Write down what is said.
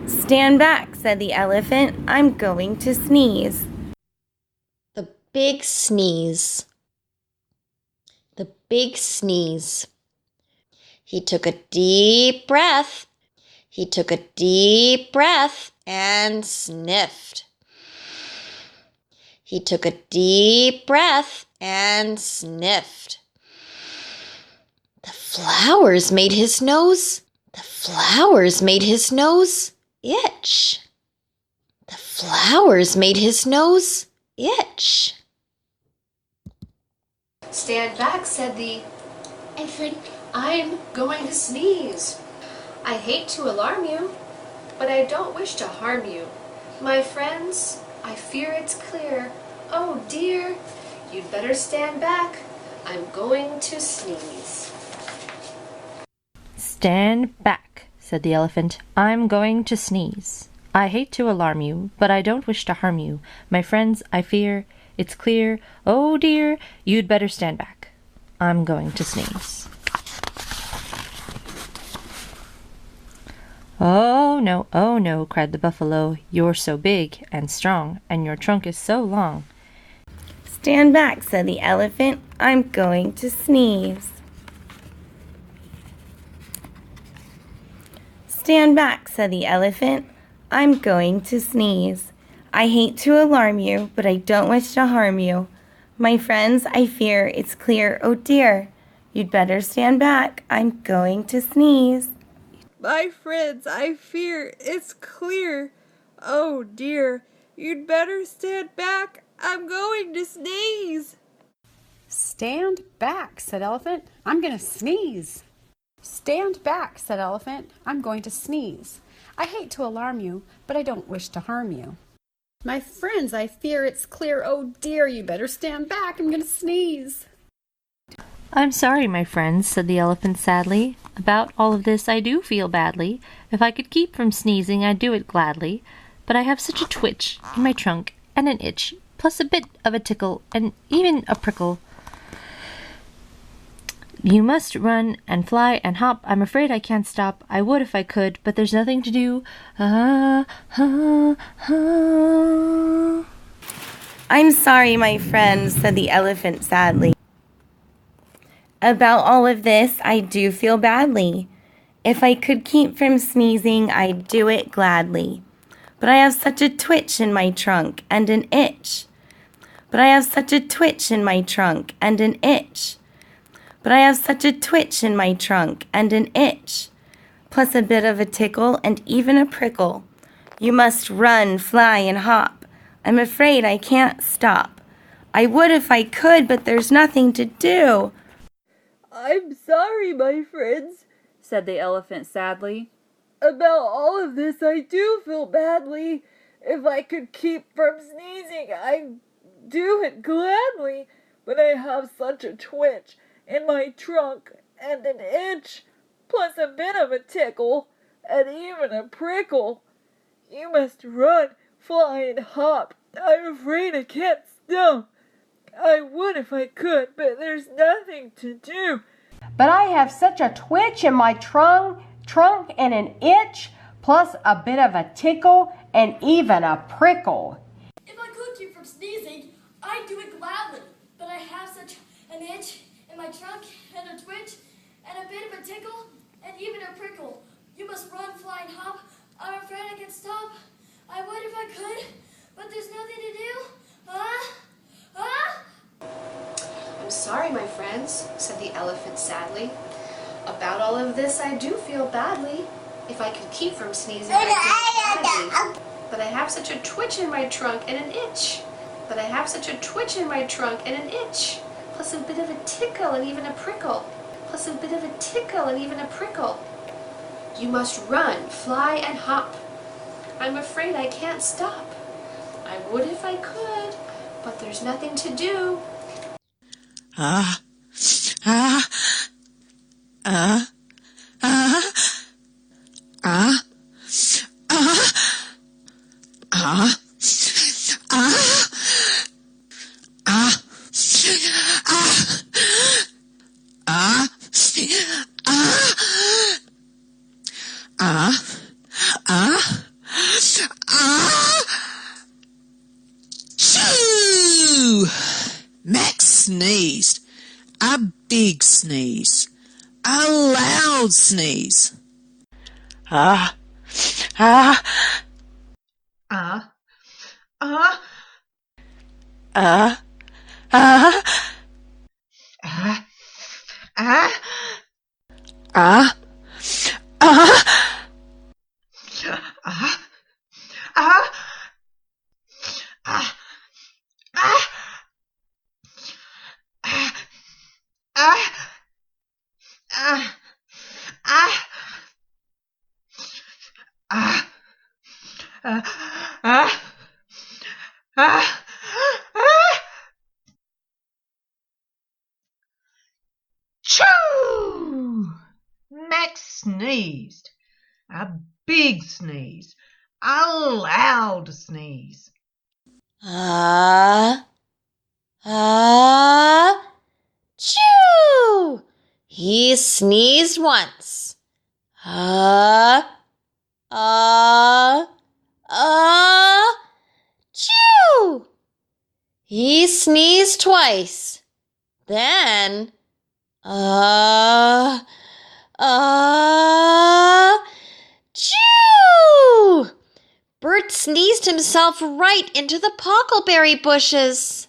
Stand back, said the elephant. I'm going to sneeze. The big sneeze. The big sneeze. He took a deep breath. He took a deep breath and sniffed. He took a deep breath and sniffed. The flowers made his nose itch. The flowers made his nose itch. Stand back, said the elephant. I'm going to sneeze. I hate to alarm you, but I don't wish to harm you. My friends, I fear it's clear. Oh dear, you'd better stand back. I'm going to sneeze. Stand back, said the elephant. I'm going to sneeze. I hate to alarm you, but I don't wish to harm you. My friends, I fear it's clear. Oh dear, you'd better stand back. I'm going to sneeze. Oh no, cried the buffalo. You're so big and strong, and your trunk is so long. Stand back, said the elephant. I'm going to sneeze. Stand back, said the elephant. I'm going to sneeze. I hate to alarm you, but I don't wish to harm you. My friends, I fear it's clear. Oh dear, you'd better stand back. I'm going to sneeze. My friends, I fear it's clear. Oh dear, you'd better stand back. I'm going to sneeze. Stand back, said Elephant. I'm going to sneeze. Stand back, said Elephant. I'm going to sneeze. I hate to alarm you, but I don't wish to harm you. My friends, I fear it's clear. Oh dear, you better stand back. I'm going to sneeze. I'm sorry, my friends, said the elephant sadly. About all of this I do feel badly. If I could keep from sneezing, I'd do it gladly. But I have such a twitch in my trunk and an itch, plus a bit of a tickle and even a prickle. You must run and fly and hop. I'm afraid I can't stop. I would if I could, but there's nothing to do. I'm sorry, my friends, said the elephant sadly. About all of this, I do feel badly. If I could keep from sneezing, I'd do it gladly. But I have such a twitch in my trunk and an itch. But I have such a twitch in my trunk and an itch. But I have such a twitch in my trunk and an itch, plus a bit of a tickle and even a prickle. You must run, fly, and hop. I'm afraid I can't stop. I would if I could, but there's nothing to do. I'm sorry, my friends, said the elephant sadly. About all of this I do feel badly. If I could keep from sneezing, I'd do it gladly. But I have such a twitch in my trunk and an itch, plus a bit of a tickle and even a prickle. You must run, fly, and hop. I'm afraid I can't stop. I would if I could, but there's nothing to do. But I have such a twitch in my trunk and an itch, plus a bit of a tickle and even a prickle. If I could keep from sneezing, I'd do it gladly. But I have such an itch in my trunk and a twitch and a bit of a tickle and even a prickle. You must run, fly, and hop. I'm afraid I can't stop. I would if I could, but there's nothing to do. I'm sorry, my friends, said the elephant sadly. About all of this I do feel badly. If I could keep from sneezing, I'd do it gladly. But I have such a twitch in my trunk and an itch. But I have such a twitch in my trunk and an itch, plus a bit of a tickle and even a prickle. Plus a bit of a tickle and even a prickle. You must run, fly, and hop. I'm afraid I can't stop. I would if I could, but there's nothing to do. Ah, ah, ah, ah, ah, ah, ah, ah, ah, ah, ah, ah, sneezed. A big sneeze. A loud sneeze. Ah, ah, Ah, ah, ah, ah, ah, ah, ah, ah, ah, ah, ah, ah, ah, ah, ah, ah, ah, ah, ah. Choo! Max sneezed. A big sneeze. A loud sneeze. Ah, ah, choo! He sneezed once. Ah, choo! He sneezed twice. Then, choo! Bert sneezed himself right into the pockleberry bushes.